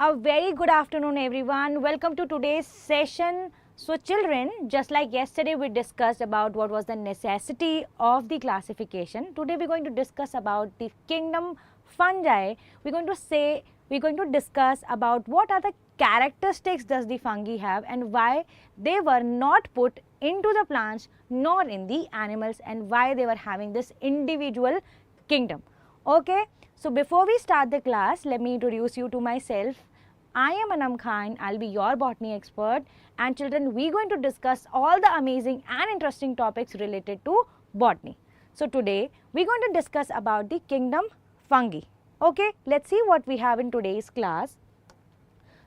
A very good afternoon everyone. Welcome to today's session. So children, just like yesterday we discussed about what was the necessity of the classification. Today we're going to discuss about the kingdom fungi. We're going to discuss about what are the characteristics does the fungi have and why they were not put into the plants nor in the animals and why they were having this individual kingdom. Okay, so before we start the class, let me introduce you to myself. I am Anam Khan, I'll be your botany expert, and children, we're going to discuss all the amazing and interesting topics related to botany. So today we're going to discuss about the kingdom fungi. Okay, let's see what we have in today's class.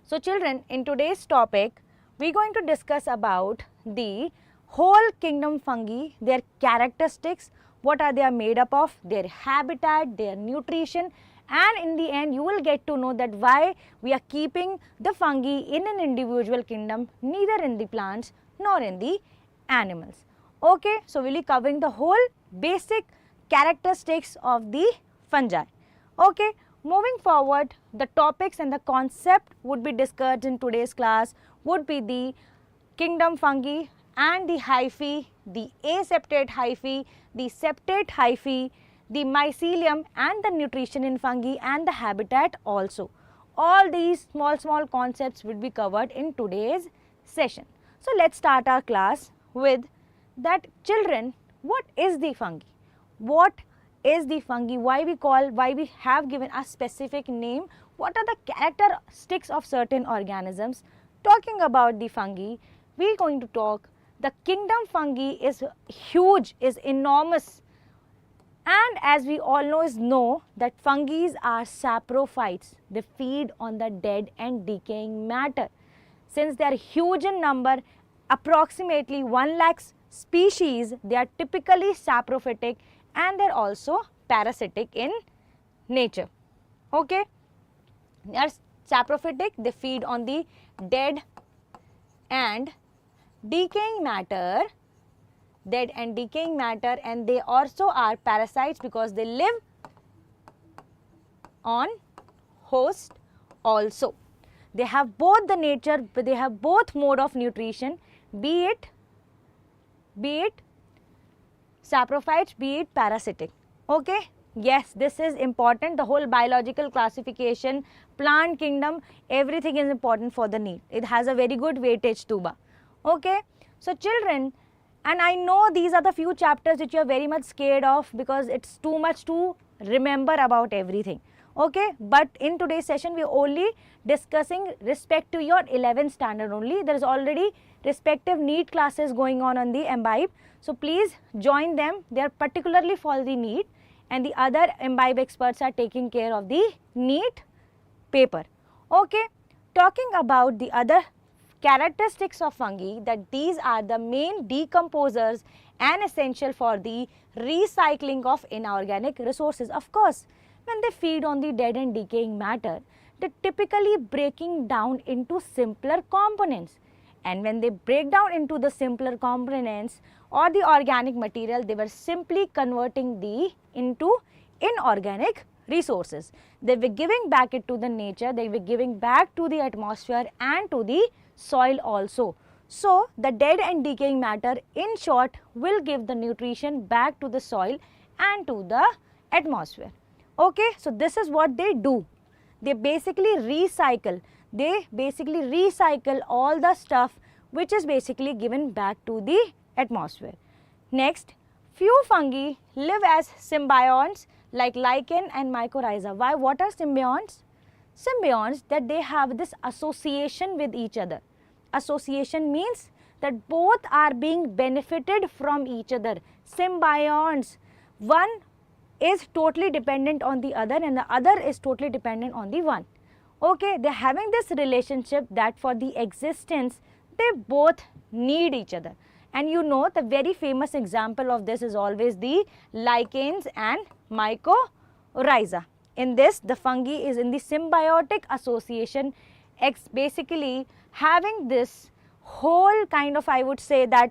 So children, in today's topic we're going to discuss about the whole kingdom fungi, their characteristics, what are they made up of, their habitat, their nutrition, and in the end you will get to know that why we are keeping the fungi in an individual kingdom, neither in the plants nor in the animals. Okay, so we'll be covering the whole basic characteristics of the fungi. Okay, moving forward, the topics and the concept would be discussed in today's class would be the kingdom fungi and the hyphae, the aseptate hyphae, the septate hyphae, the mycelium and the nutrition in fungi and the habitat also. All these small concepts will be covered in today's session. So let's start our class with that. Children, what is the fungi? What is the fungi? Why we have given a specific name? What are the characteristics of certain organisms? Talking about the fungi, we are going to talk. The kingdom fungi is huge, is enormous. And as we all know that fungi are saprophytes. They feed on the dead and decaying matter. Since they are huge in number, approximately 1 lakh species, they are typically saprophytic and they are also parasitic in nature. Okay, they are saprophytic, they feed on the dead and decaying matter, and they also are parasites because they live on host also. They have both the nature, but they have both mode of nutrition, be it saprophytes, be it parasitic. Okay, yes, this is important. The whole biological classification, plant kingdom, everything is important for the need. It has a very good weightage tuba. Okay, so children, and I know these are the few chapters which you are very much scared of because it's too much to remember about everything. Okay, but in today's session we are only discussing respect to your 11th standard only. There is already respective NEET classes going on the Embibe. So please join them. They are particularly for the NEET, and the other Embibe experts are taking care of the NEET paper. Okay, talking about the other characteristics of fungi, that these are the main decomposers and essential for the recycling of inorganic resources. Of course, when they feed on the dead and decaying matter, they typically breaking down into simpler components, and when they break down into the simpler components or the organic material, they were simply converting into inorganic resources. They were giving back it to the nature, they were giving back to the atmosphere and to the soil also. So the dead and decaying matter, in short, will give the nutrition back to the soil and to the atmosphere. Okay, so this is what they do. They basically recycle. They basically recycle all the stuff which is basically given back to the atmosphere. Next, few fungi live as symbionts like lichen and mycorrhiza. Why? What are symbionts? Symbionts, that they have this association with each other. Association means that both are being benefited from each other. Symbionts, one is totally dependent on the other and the other is totally dependent on the one. Okay, they are having this relationship that for the existence they both need each other. And you know, the very famous example of this is always the lichens and mycorrhiza. In this, the fungi is in the symbiotic association, basically having this whole kind of, I would say that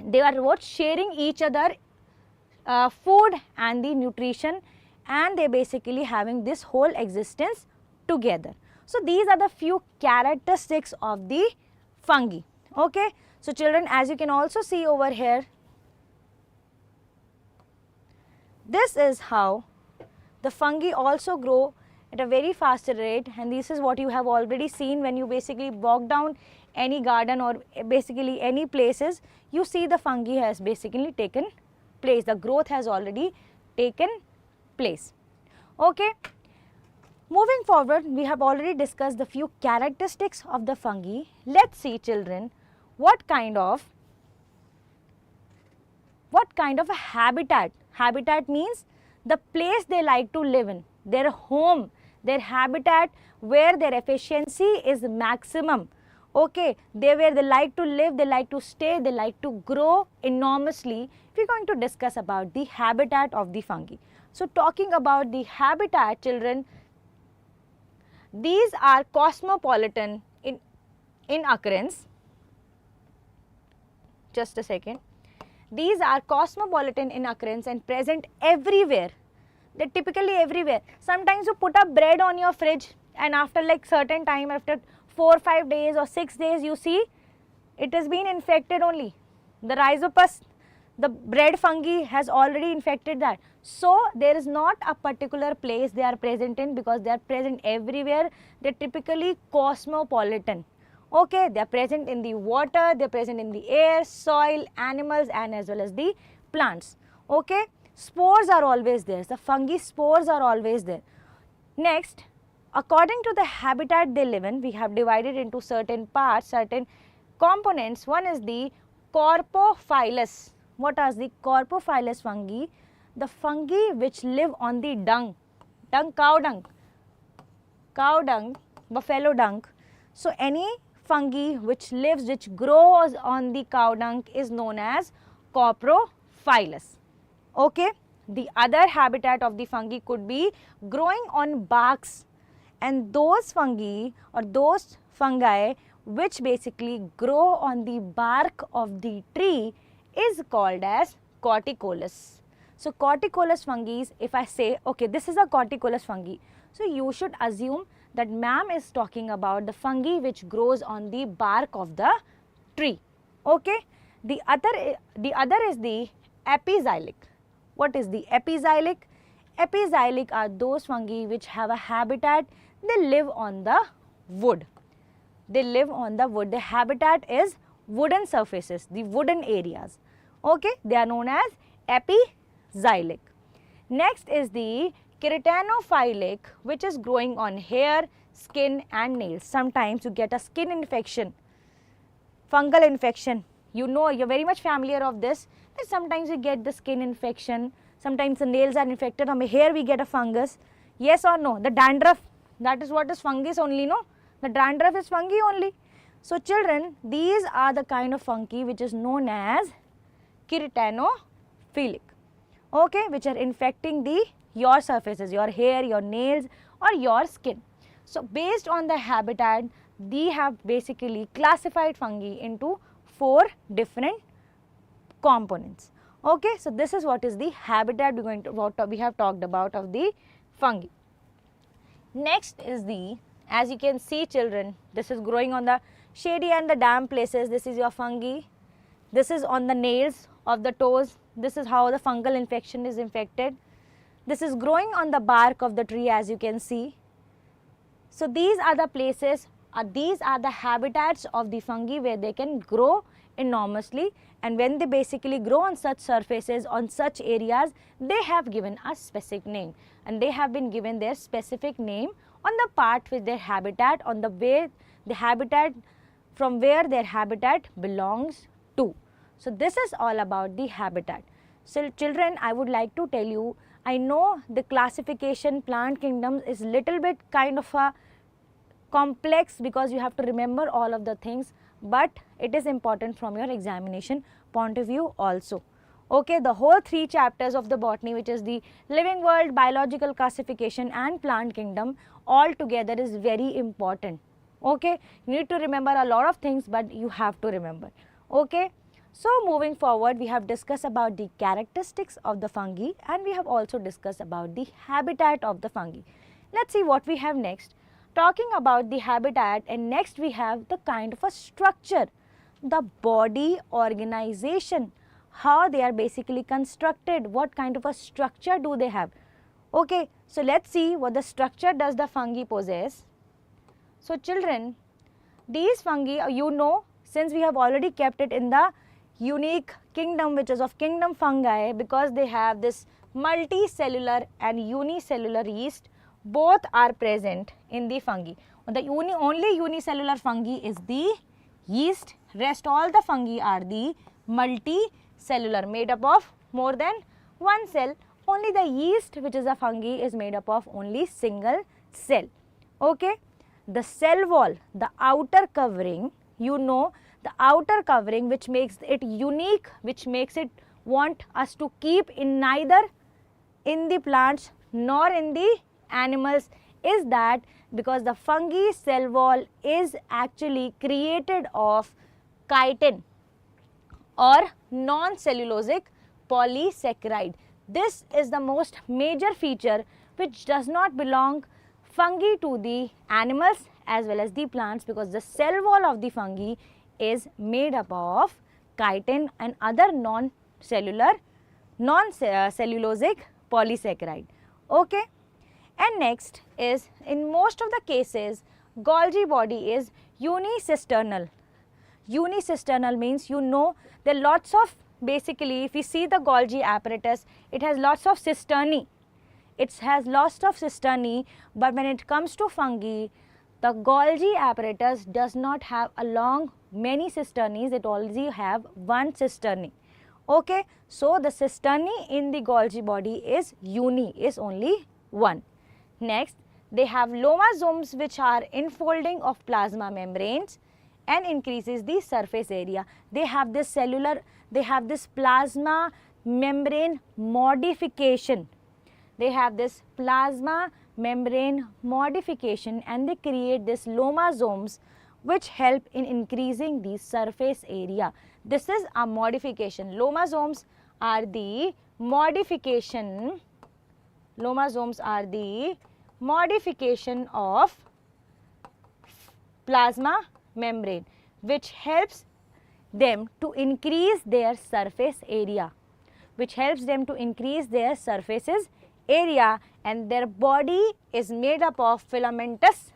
they are what, sharing each other food and the nutrition, and they basically having this whole existence together. So these are the few characteristics of the fungi. Okay. So children, as you can also see over here, this is how the fungi also grow at a very faster rate, and this is what you have already seen when you basically walk down any garden or basically any places. You see the fungi has basically taken place, the growth has already taken place. Okay. Moving forward, we have already discussed the few characteristics of the fungi. Let's see children, what kind of a habitat. Habitat means the place they like to live in, their home, their habitat where their efficiency is maximum. Okay, where they like to live, they like to stay, they like to grow enormously. We are going to discuss about the habitat of the fungi. So talking about the habitat children, these are cosmopolitan in occurrence. Just a second. These are cosmopolitan in occurrence and present everywhere. They are typically everywhere. Sometimes you put up bread on your fridge and after like certain time, after 4 or 5 days or 6 days, you see it has been infected only. The rhizopus, the bread fungi has already infected that. So there is not a particular place they are present in, because they are present everywhere. They are typically cosmopolitan. Okay, they are present in the water, they are present in the air, soil, animals, and as well as the plants. Okay, spores are always there. The fungi spores are always there. Next, according to the habitat they live in, we have divided into certain parts, certain components. One is the corpophilous. What are the corpophilous fungi? The fungi which live on the dung, cow dung, buffalo dung. So any fungi which grows on the cow dung is known as coprophilous. Okay. The other habitat of the fungi could be growing on barks, and those fungi or those fungi which basically grow on the bark of the tree is called as corticolous. So corticolous fungi, if I say, okay, this is a corticolous fungi, so you should assume that ma'am is talking about the fungi which grows on the bark of the tree. Okay. The other is the epixylic. What is the epixylic? Epixylic are those fungi which have a habitat, they live on the wood. They live on the wood. Their habitat is wooden surfaces, the wooden areas. Okay, they are known as epixylic. Next is the keratinophilic, which is growing on hair, skin and nails. Sometimes you get a skin infection, fungal infection. You know, you are very much familiar of this, that sometimes you get the skin infection, sometimes the nails are infected, on the hair we get a fungus. Yes or no? The dandruff, that is what is fungus only, no? The dandruff is fungi only. So children, these are the kind of fungi which is known as keratinophilic, okay, which are infecting your surfaces, your hair, your nails or your skin. So based on the habitat, they have basically classified fungi into 4 different components. Okay, so this is what is the habitat we have talked about of the fungi. Next is the, as you can see children, this is growing on the shady and the damp places. This is your fungi. This is on the nails of the toes. This is how the fungal infection is infected. This is growing on the bark of the tree, as you can see. So these are the places, these are the habitats of the fungi where they can grow enormously, and when they basically grow on such surfaces, on such areas, they have given a specific name, and they have been given their specific name on the part with their habitat, on the way the habitat, from where their habitat belongs to. So this is all about the habitat. So children, I would like to tell you, I know the classification plant kingdoms is little bit kind of a complex because you have to remember all of the things, but it is important from your examination point of view also. Okay, the whole 3 chapters of the botany, which is the living world, biological classification and plant kingdom, all together is very important. Okay, you need to remember a lot of things, but you have to remember. Okay. So moving forward, we have discussed about the characteristics of the fungi, and we have also discussed about the habitat of the fungi. Let's see what we have next. Talking about the habitat, and next we have the kind of a structure, the body organization, how they are basically constructed, what kind of a structure do they have. Okay, so let's see what the structure does the fungi possess. So children, these fungi, you know, since we have already kept it in the unique kingdom, which is of kingdom fungi, because they have this multicellular and unicellular yeast, both are present in the fungi. The only unicellular fungi is the yeast, rest all the fungi are the multicellular, made up of more than one cell. Only the yeast, which is a fungi, is made up of only single cell. Okay, the cell wall, the outer covering, you know, the outer covering which makes it unique, which makes it want us to keep in neither in the plants nor in the animals, is that because the fungi cell wall is actually created of chitin or non-cellulosic polysaccharide. This is the most major feature which does not belong fungi to the animals as well as the plants, because the cell wall of the fungi is made up of chitin and other non-cellulosic polysaccharide. Okay. And next is, in most of the cases, Golgi body is unicisternal. Unicisternal means, you know, there are lots of, basically if we see the Golgi apparatus, it has lots of cisternae. It has lots of cisternae, but when it comes to fungi, the Golgi apparatus does not have along many cisternae, it only have one cisternae. Okay, so the cisternae in the Golgi body is only one. Next, they have lomasomes which are infolding of plasma membranes and increases the surface area. They have this plasma membrane modification. They have this plasma membrane modification and they create this lomasomes which help in increasing the surface area. This is a modification. Lomasomes are the modification. Lomasomes are the modification of plasma membrane which helps them to increase their surface area, and their body is made up of filamentous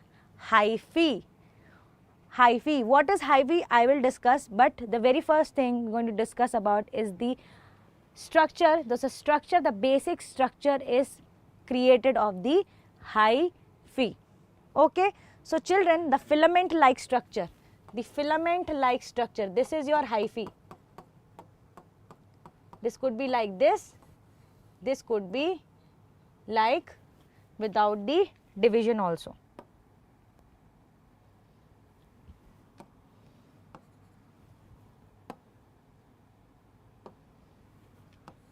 hyphae. What is hyphae? I will discuss, but the very first thing we are going to discuss about is the structure. The basic structure is created of the hyphae. Okay, so children, the filament like structure, this is your hyphae. This could be like this could be like without the division also.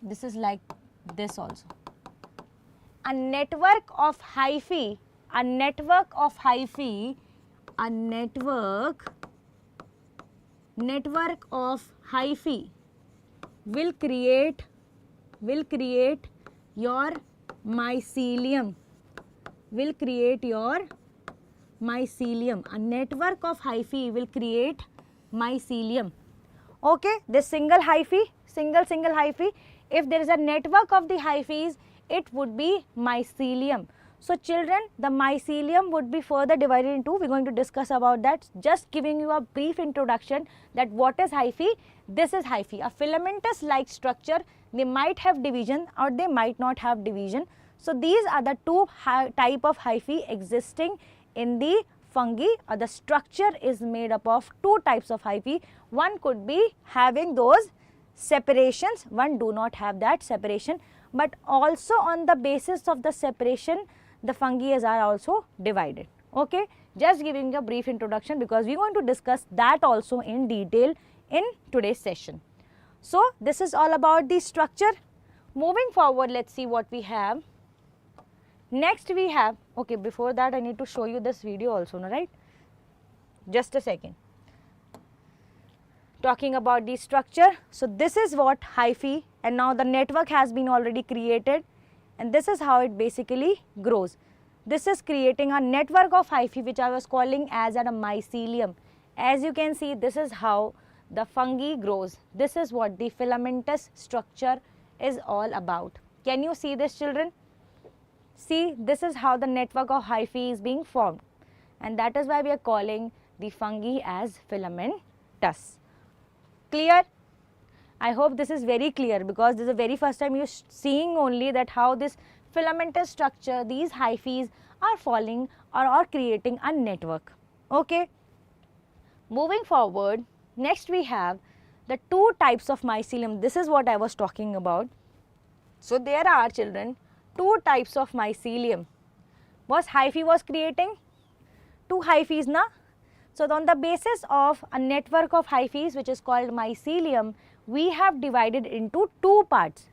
This is like this also. A network of hyphae will create your mycelium. A network of hyphae will create mycelium. Okay, this single hyphae, if there is a network of the hyphaes, it would be mycelium. So children, the mycelium would be further divided into, we are going to discuss about that, just giving you a brief introduction that what is hyphae. This is hyphae, a filamentous like structure. They might have division or they might not have division. So these are the two type of hyphae existing in the fungi, or the structure is made up of two types of hyphae. One could be having those separations, one do not have that separation, but also on the basis of the separation, the fungi are also divided. Okay, just giving a brief introduction because we are going to discuss that also in detail in today's session. So this is all about the structure. Moving forward, let's see what we have. Next we have, okay, before that I need to show you this video also, right? Just a second. Talking about the structure, so this is what hyphae, and now the network has been already created, and this is how it basically grows. This is creating a network of hyphae which I was calling as a mycelium. As you can see, this is how the fungi grows. This is what the filamentous structure is all about. Can you see this, children? See, this is how the network of hyphae is being formed, and that is why we are calling the fungi as filamentous. Clear? I hope this is very clear, because this is the very first time you are seeing only that how this filamentous structure, these hyphae are falling or are creating a network. Okay. Moving forward, next we have the two types of mycelium. This is what I was talking about. So there are, children, two types of mycelium. Was hyphae was creating? Two hyphae, na? So on the basis of a network of hyphae which is called mycelium, we have divided into two parts.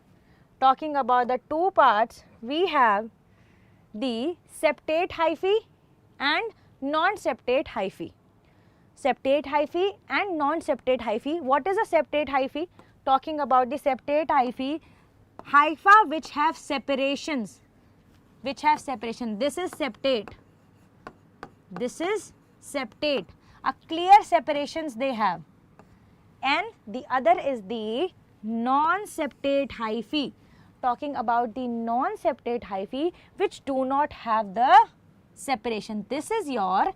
Talking about the two parts, we have the septate hyphae and non-septate hyphae. Septate hyphae and non-septate hyphae. What is a septate hyphae? Talking about the septate hyphae, hypha which have separations, this is septate, this is septate, a clear separations they have, and the other is the non-septate hyphae. Talking about the non-septate hyphae which do not have the separation. This is your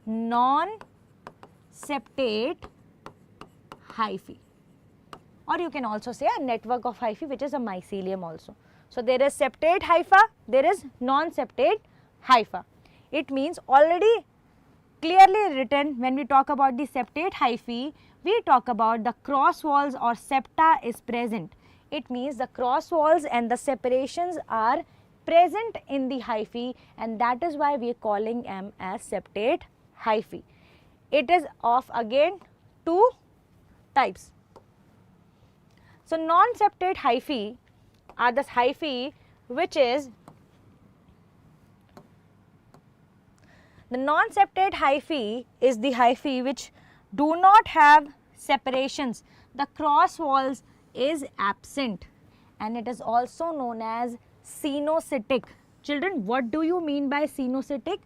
non-septate hyphae, or you can also say a network of hyphae which is a mycelium also. So there is septate hypha, there is non-septate hypha. It means already clearly written when we talk about the septate hyphae, we talk about the cross walls or septa is present. It means the cross walls and the separations are present in the hyphae, and that is why we are calling them as septate hyphae. It is of again two types. So non-septate hyphae are the hyphae which is, the non-septate hyphae is the hyphae which do not have separations. The cross walls is absent, and it is also known as cenocytic. Children, what do you mean by cenocytic?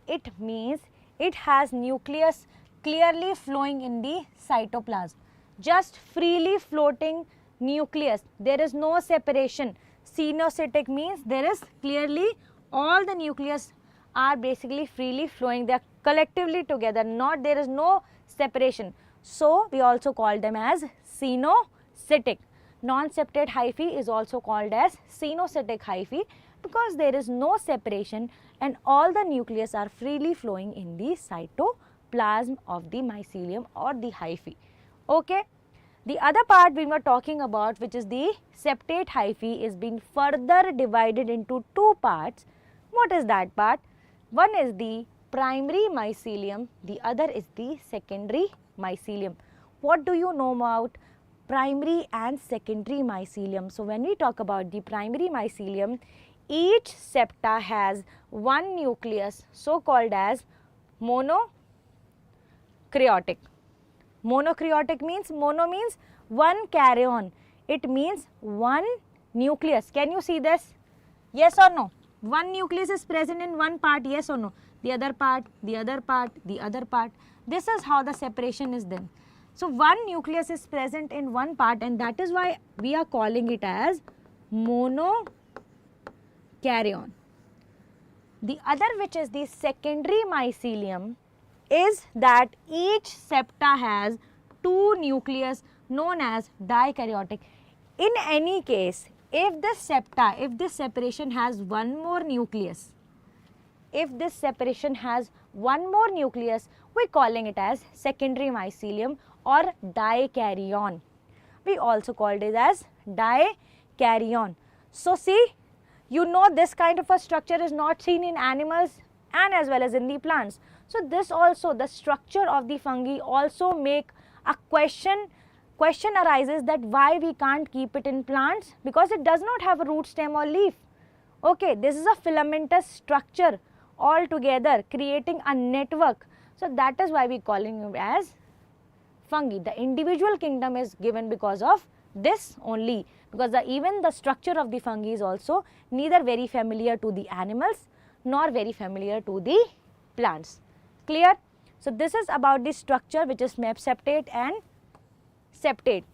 It means it has nucleus clearly flowing in the cytoplasm, just freely floating nucleus. There is no separation. Cenocytic means there is clearly all the nucleus are basically freely flowing. They are collectively together, not there is no separation. So we also call them as cenocytic. Non-septate hyphae is also called as cenocytic hyphae because there is no separation and all the nucleus are freely flowing in the cytoplasm of the mycelium or the hyphae. Okay. The other part we were talking about, which is the septate hyphae, is being further divided into two parts. What is that part? One is the primary mycelium, the other is the secondary mycelium. What do you know about primary and secondary mycelium? So when we talk about the primary mycelium, each septa has one nucleus, so called as monokaryotic. Monokaryotic means, mono means one caryon, it means one nucleus. Can you see this? Yes or no? One nucleus is present in one part, yes or no? The other part, the other part, the other part. This is how the separation is done. So one nucleus is present in one part, and that is why we are calling it as monokaryon. The other, which is the secondary mycelium, is that each septa has two nucleus known as dikaryotic. In any case, if this septa, if this separation has one more nucleus, we calling it as secondary mycelium or dikaryon. We also called it as dikaryon. So see, you know this kind of a structure is not seen in animals and as well as in the plants. So this also, the structure of the fungi also make a question arises that why we can't keep it in plants, because it does not have a root, stem or leaf. Okay, this is a filamentous structure altogether creating a network. So that is why we calling it as fungi. The individual kingdom is given because of this only, because even the structure of the fungi is also neither very familiar to the animals nor very familiar to the plants. Clear? So this is about the structure, which is septate and septate.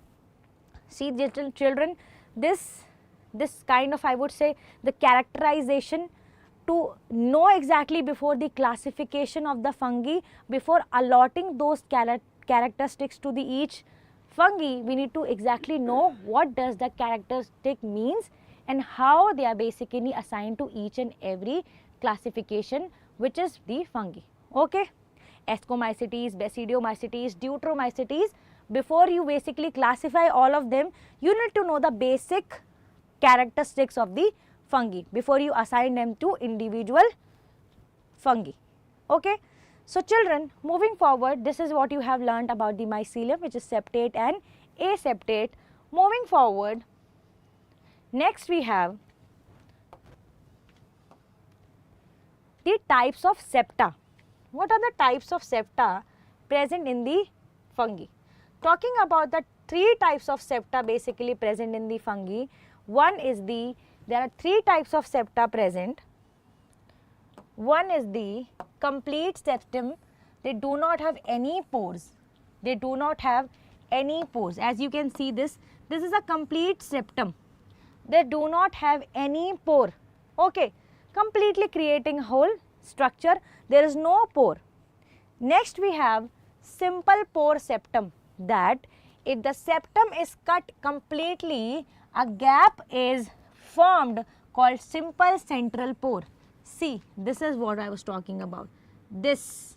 See little children, this kind of, I would say, the characterization to know exactly before the classification of the fungi, before allotting those characteristics to the each fungi, we need to exactly know what does the characteristic means and how they are basically assigned to each and every classification, which is the fungi. Okay? Ascomycetes, Basidiomycetes, Deuteromycetes, before you basically classify all of them, you need to know the basic characteristics of the fungi before you assign them to individual fungi. Okay? So children, moving forward, this is what you have learnt about the mycelium, which is septate and aseptate. Moving forward, next we have the types of septa. What are the types of septa present in the fungi? Talking about the three types of septa basically present in the fungi. One is there are three types of septa present. One is the complete septum. They do not have any pores. They do not have any pores. As you can see this is a complete septum. They do not have any pore. Okay, completely creating whole structure. There is no pore. Next we have simple pore septum, that if the septum is cut completely, a gap is formed called simple central pore. See, this is what I was talking about. This,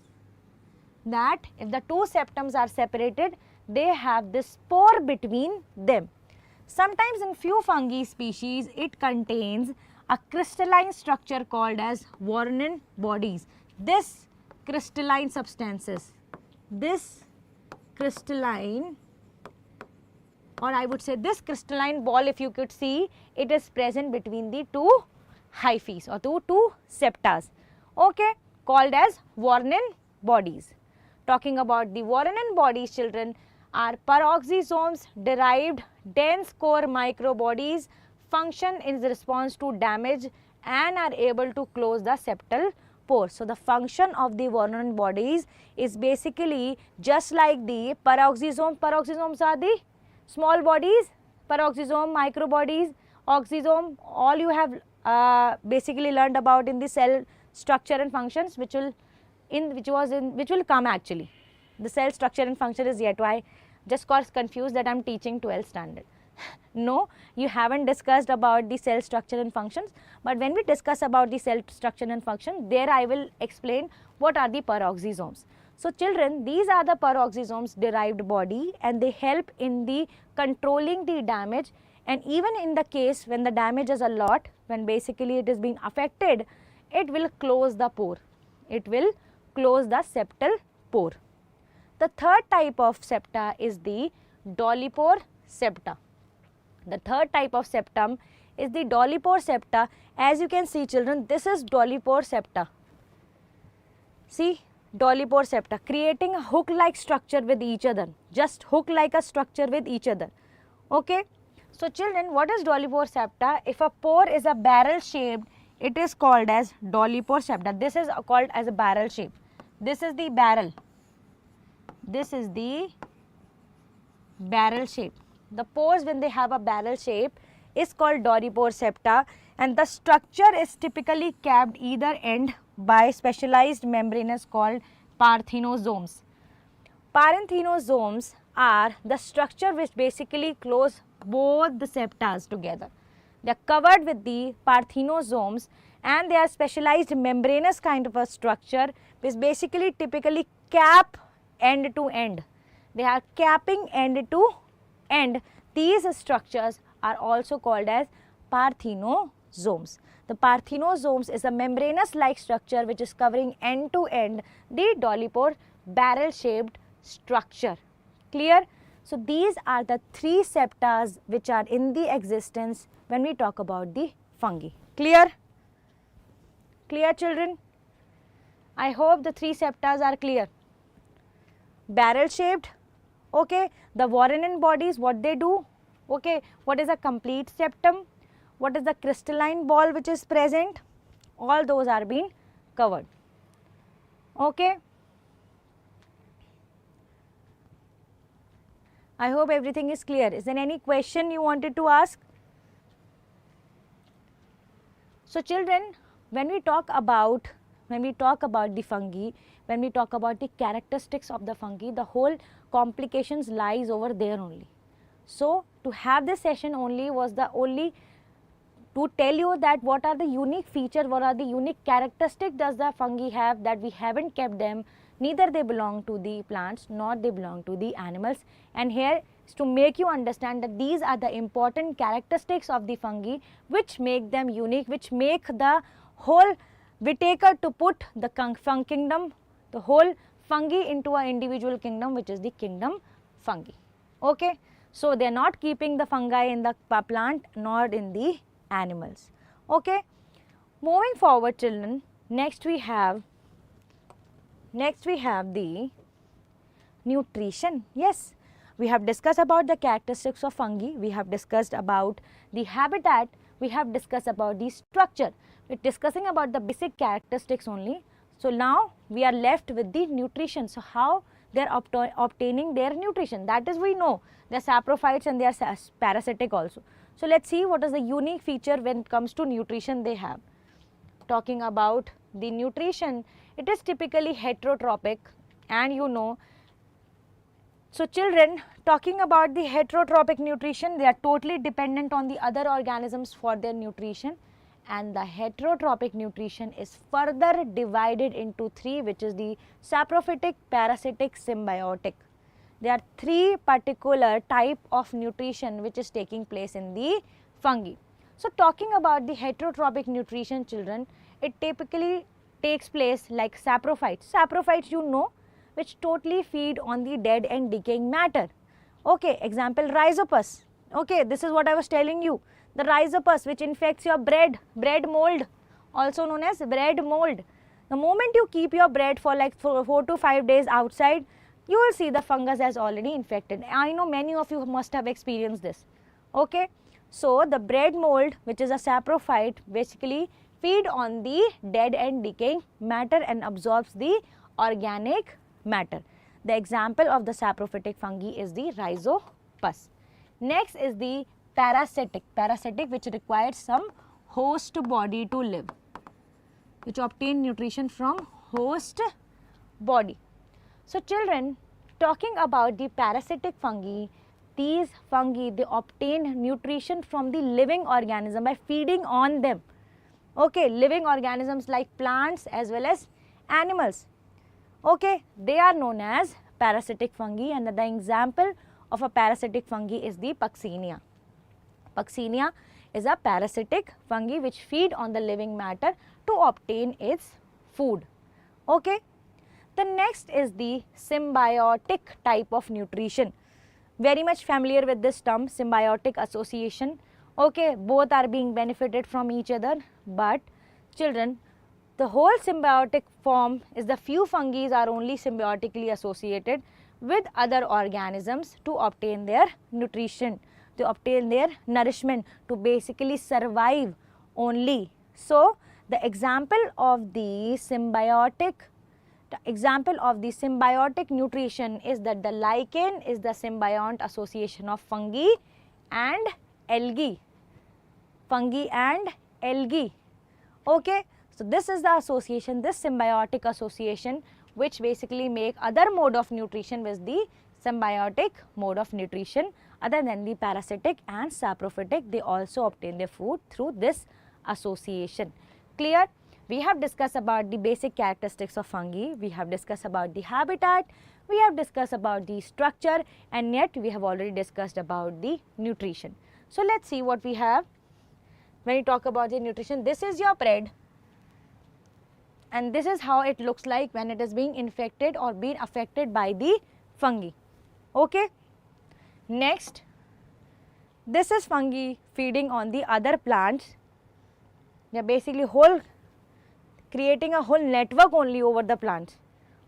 that if the two septums are separated, they have this pore between them. Sometimes in few fungi species, it contains a crystalline structure called as Warren bodies. This crystalline substances, this crystalline, or I would say this crystalline ball, if you could see, it is present between the two hyphae or two septas, okay, called as Warren bodies. Talking about the Warren bodies, children, are peroxisomes derived dense core microbodies, function in response to damage and are able to close the septal pores. So the function of the Warren bodies is basically just like the peroxisome. Peroxisomes are the small bodies, peroxisome, microbodies, oxisome, all you have basically learned about in the cell structure and functions, which will come actually. The cell structure and function is yet. Why? Just got confused that I am teaching 12th standard. No, you haven't discussed about the cell structure and functions, but when we discuss about the cell structure and function, there I will explain what are the peroxisomes. So children, these are the peroxisomes derived body, and they help in the controlling the damage, and even in the case when the damage is a lot, when basically it is being affected, it will close the pore. It will close the septal pore. The third type of septa is the dolipore septa. The third type of septum is the dolipore septa. As you can see, children, this is dolipore septa. See, dolipore septa, creating a hook-like structure with each other, just hook-like a structure with each other. Okay. So children, what is dolipore septa? If a pore is a barrel shaped, it is called as dolipore septa. This is called as a barrel shape. This is the barrel. This is the barrel shape. The pores, when they have a barrel shape, is called dolipore septa, and the structure is typically capped either end by specialized membranes called parthenosomes. Parthenosomes are the structure which basically close both the septas together. They are covered with the parthenosomes, and they are specialized membranous kind of a structure which basically typically cap end to end. They are capping end to end. These structures are also called as parthenosomes. The parthenosomes is a membranous like structure which is covering end to end the dolipore barrel shaped structure. Clear? So these are the three septas which are in the existence when we talk about the fungi. Clear? Clear, children? I hope the three septas are clear. Barrel shaped, okay, the Warren bodies, what they do, okay, what is a complete septum, what is the crystalline ball which is present, all those are being covered. Okay. I hope everything is clear. Is there any question you wanted to ask? So children, when we talk about the fungi, when we talk about the characteristics of the fungi, the whole complications lies over there only. So to have this session only was the only to tell you that what are the unique features, what are the unique characteristics does the fungi have that we haven't kept them, neither they belong to the plants nor they belong to the animals. And here is to make you understand that these are the important characteristics of the fungi which make them unique, which make the whole Whitaker to put the kingdom, the whole fungi into an individual kingdom, which is the kingdom fungi. Okay. So they are not keeping the fungi in the plant nor in the animals. Okay. Moving forward children, next we have the nutrition. Yes, we have discussed about the characteristics of fungi, we have discussed about the habitat, we have discussed about the structure. We are discussing about the basic characteristics only. So now we are left with the nutrition. So how they are obtaining their nutrition, that is we know they are saprophytes and they are parasitic also. So let us see what is the unique feature when it comes to nutrition they have. Talking about the nutrition, it is typically heterotrophic, and you know. So children, talking about the heterotrophic nutrition, they are totally dependent on the other organisms for their nutrition, and the heterotrophic nutrition is further divided into three, which is the saprophytic, parasitic, symbiotic. There are three particular type of nutrition which is taking place in the fungi. So talking about the heterotrophic nutrition children, it typically takes place like saprophytes. Saprophytes you know, which totally feed on the dead and decaying matter. Okay, example rhizopus. Okay, this is what I was telling you. The rhizopus which infects your bread mold, also known as bread mold. The moment you keep your bread for like 4 to 5 days outside, you will see the fungus has already infected. I know many of you must have experienced this. Okay. So the bread mold, which is a saprophyte, basically feed on the dead and decaying matter and absorbs the organic matter. The example of the saprophytic fungi is the rhizopus. Next is the parasitic, which requires some host body to live, which obtain nutrition from host body. So children, talking about the parasitic fungi, these fungi, they obtain nutrition from the living organism by feeding on them. Okay, living organisms like plants as well as animals. Okay, they are known as parasitic fungi, and the example of a parasitic fungi is the Puccinia. Puccinia is a parasitic fungi which feed on the living matter to obtain its food. Okay. The next is the symbiotic type of nutrition. Very much familiar with this term, symbiotic association. Okay, both are being benefited from each other, but children, the whole symbiotic form is the few fungi are only symbiotically associated with other organisms to obtain their nutrition, to obtain their nourishment, to basically survive only. So the example of the symbiotic nutrition is that the lichen is the symbiont association of fungi and algae. Okay. So this is the association, this symbiotic association, which basically make other mode of nutrition with the symbiotic mode of nutrition. Other than the parasitic and saprophytic, they also obtain their food through this association. Clear? We have discussed about the basic characteristics of fungi, we have discussed about the habitat, we have discussed about the structure, and yet we have already discussed about the nutrition. So let us see what we have when we talk about the nutrition. This is your bread, and this is how it looks like when it is being infected or being affected by the fungi. Okay. Next, this is fungi feeding on the other plants. They are basically creating a whole network only over the plants.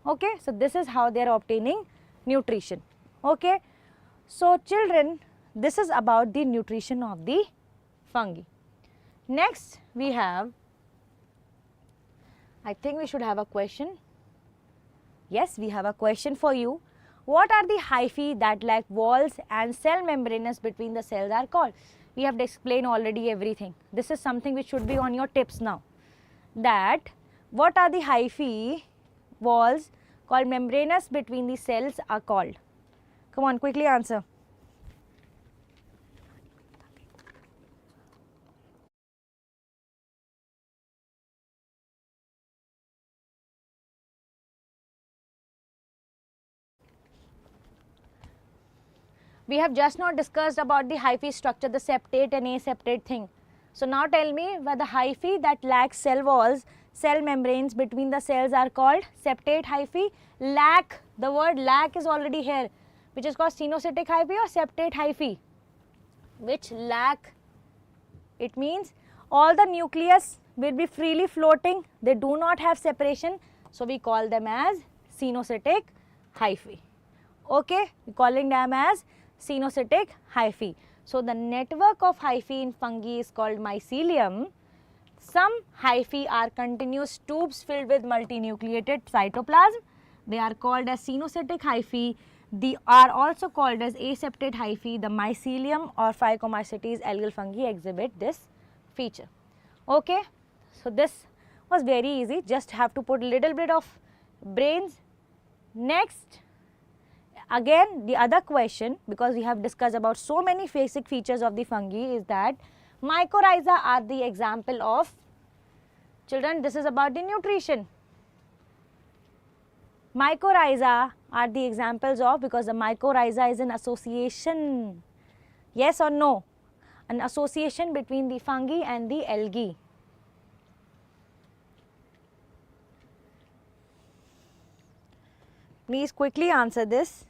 Okay. So this is how they are obtaining nutrition. Okay. So children, this is about the nutrition of the fungi. Next we have I think we should have a question. Yes, we have a question for you. What are the hyphae that lack walls and cell membranes between the cells are called? We have explained already everything. This is something which should be on your tips now. That what are the hyphae walls called membranes between the cells are called? Come on, quickly answer. We have just now discussed about the hyphae structure, the septate and aseptate thing. So now tell me whether the hyphae that lack cell walls, cell membranes between the cells are called septate hyphae. Lack, the word lack is already here, which is called stenocytic hyphae or septate hyphae. Which lack, it means all the nucleus will be freely floating, they do not have separation, so we call them as stenocytic hyphae. Okay, we calling them as stenocytic hyphae. So the network of hyphae in fungi is called mycelium. Some hyphae are continuous tubes filled with multinucleated cytoplasm. They are called as stenocytic hyphae. They are also called as aseptate hyphae. The mycelium or Phycomycetes algal fungi exhibit this feature. Okay, so this was very easy. Just have to put little bit of brains. Next, again the other question, because we have discussed about so many basic features of the fungi, is that mycorrhiza are the example of, children, this is about the nutrition. Mycorrhiza are the examples of, because the mycorrhiza is an association, yes or no, an association between the fungi and the algae. Please quickly answer this.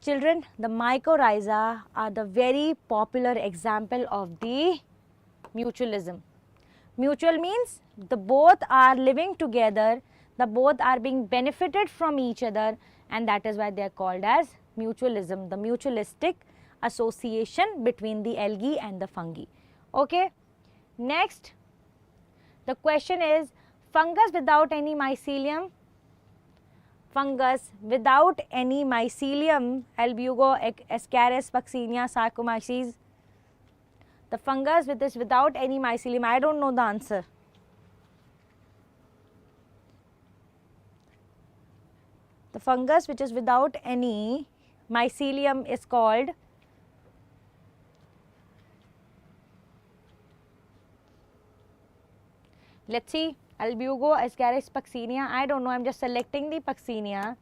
Children, the mycorrhiza are the very popular example of the mutualism. Mutual means the both are living together, the both are being benefited from each other, and that is why they are called as mutualism, the mutualistic association between the algae and the fungi. Okay. Next, the question is fungus without any mycelium. Fungus without any mycelium, Albugo, Ascaris, Vaccinia, Saccharomyces. The fungus with this without any mycelium, I don't know the answer. The fungus which is without any mycelium is called let's see, Albugo, Ascaris, Vaccinia. I don't know, I am just selecting the Vaccinia.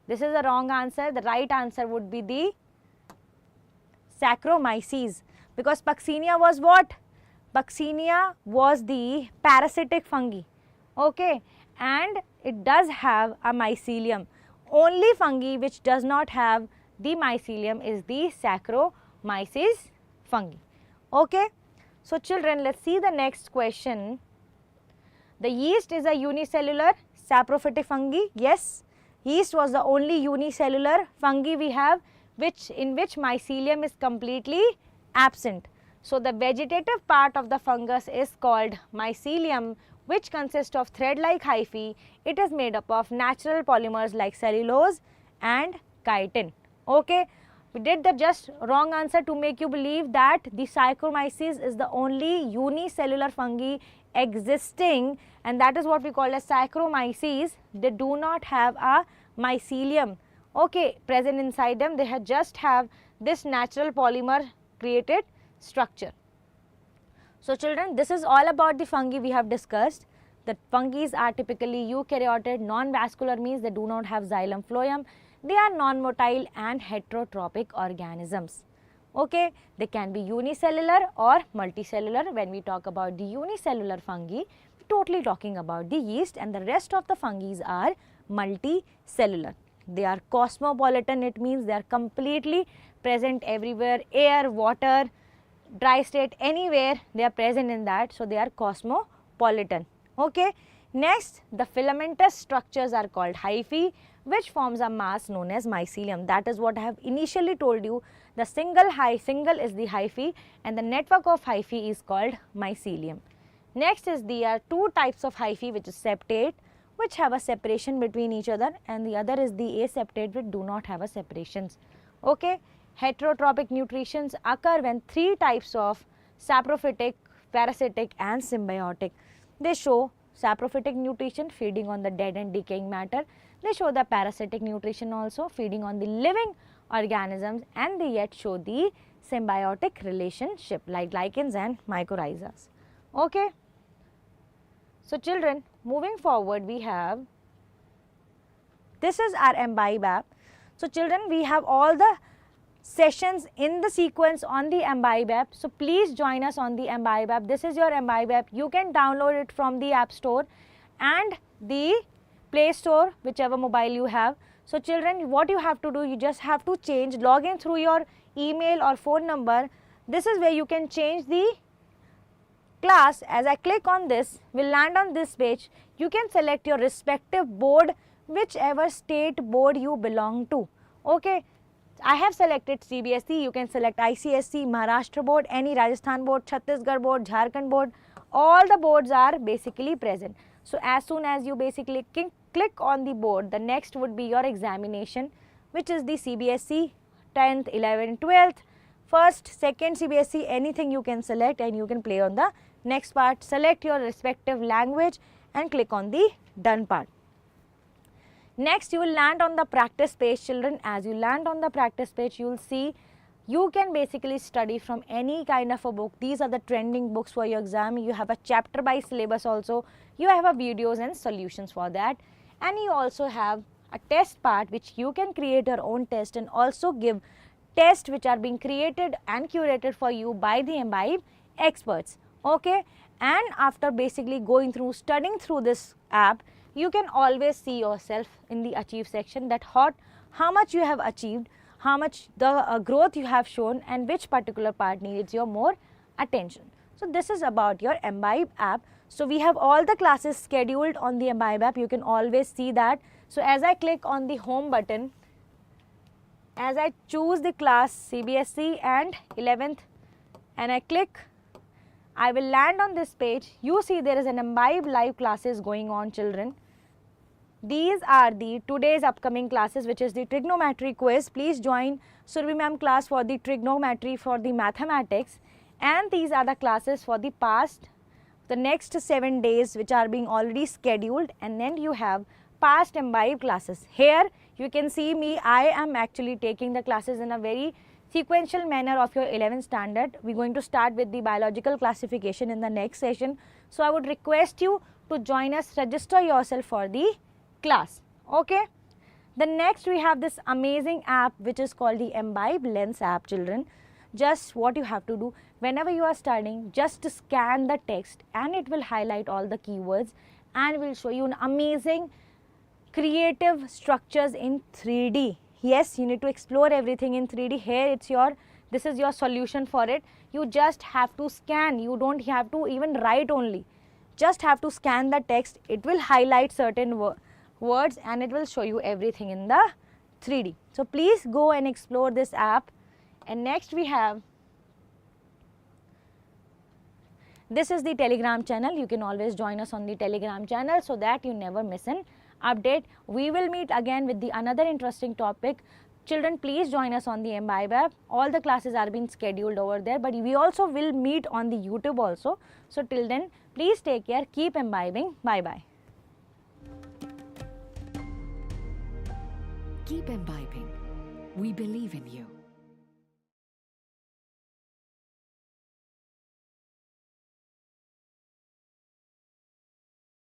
This is the wrong answer. The right answer would be the Saccharomyces, because Vaccinia was what? Vaccinia was the parasitic fungi, okay, and it does have a mycelium. Only fungi which does not have the mycelium is the Saccharomyces fungi, okay. So children, let's see the next question. The yeast is a unicellular saprophytic fungi. Yes, yeast was the only unicellular fungi we have in which mycelium is completely absent. So the vegetative part of the fungus is called mycelium, which consists of thread-like hyphae. It is made up of natural polymers like cellulose and chitin. Okay. We did the just wrong answer to make you believe that the Saccharomyces is the only unicellular fungi existing, and that is what we call as Saccharomyces. They do not have a mycelium, okay, present inside them. They just have this natural polymer created structure. So children, this is all about the fungi we have discussed. The fungi are typically eukaryotic, non-vascular means they do not have xylem phloem. They are non-motile and heterotrophic organisms. Okay, they can be unicellular or multicellular. When we talk about the unicellular fungi, we are totally talking about the yeast, and the rest of the fungi are multicellular. They are cosmopolitan, it means they are completely present everywhere, air, water, dry state, anywhere they are present in that, so they are cosmopolitan. Okay. Next, the filamentous structures are called hyphae, which forms a mass known as mycelium. That is what I have initially told you. The single is the hyphae and the network of hyphae is called mycelium. Next is there are two types of hyphae, which is septate, which have a separation between each other, and the other is the aseptate, which do not have a separations. Okay. Heterotrophic nutritions occur when three types of saprophytic, parasitic and symbiotic. They show saprophytic nutrition feeding on the dead and decaying matter. They show the parasitic nutrition also feeding on the living organisms, and they yet show the symbiotic relationship like lichens and mycorrhizas. Okay. So children, moving forward, we have, this is our Embibe app. So children, we have all the sessions in the sequence on the Embibe app. So please join us on the Embibe app. This is your Embibe app. You can download it from the App Store and the Play Store, whichever mobile you have. So children, what you have to do, you just have to log in through your email or phone number. This is where you can change the class. As I click on this, will land on this page. You can select your respective board, whichever state board you belong to. Okay. I have selected CBSE, you can select ICSE, Maharashtra board, any Rajasthan board, Chhattisgarh board, Jharkhand board, all the boards are basically present. So as soon as you basically click on the board, the next would be your examination, which is the CBSE, 10th, 11th, 12th, first, second CBSE, anything you can select and you can play on the next part. Select your respective language and click on the done part. Next, you will land on the practice page, children. As you land on the practice page, you will see you can basically study from any kind of a book. These are the trending books for your exam. You have a chapter by syllabus also. You have a videos and solutions for that. And you also have a test part which you can create your own test and also give tests which are being created and curated for you by the Embibe experts. Okay. And after basically going through, studying through this app, you can always see yourself in the achieve section, that how much you have achieved, how much the growth you have shown, and which particular part needs your more attention. So this is about your Embibe app. So we have all the classes scheduled on the Embibe app. You can always see that. So as I click on the home button, as I choose the class CBSE and 11th and I click, I will land on this page. You see there is an Embibe live classes going on, children. These are the today's upcoming classes, which is the trigonometry quiz. Please join Survi ma'am class for the trigonometry for the mathematics, and these are the classes for the past, the next 7 days which are being already scheduled, and then you have past Embibe classes. Here you can see me, I am actually taking the classes in a very sequential manner of your 11th standard. We are going to start with the biological classification in the next session. So I would request you to join us, register yourself for the class. Okay. The next we have this amazing app which is called the Embibe Lens app, children. Just what you have to do, whenever you are studying, just scan the text and it will highlight all the keywords and will show you an amazing creative structures in 3D. Yes, you need to explore everything in 3D. Here this is your solution for it. You just have to scan. You don't have to even write only. Just have to scan the text. It will highlight certain words and it will show you everything in the 3D. So please go and explore this app. And next we have, this is the Telegram channel. You can always join us on the Telegram channel so that you never miss an update. We will meet again with the another interesting topic. Children, please join us on the Embibe app. All the classes are being scheduled over there, but we also will meet on the YouTube also. So till then, please take care, keep imbibing. Bye bye. Keep imbibing. We believe in you.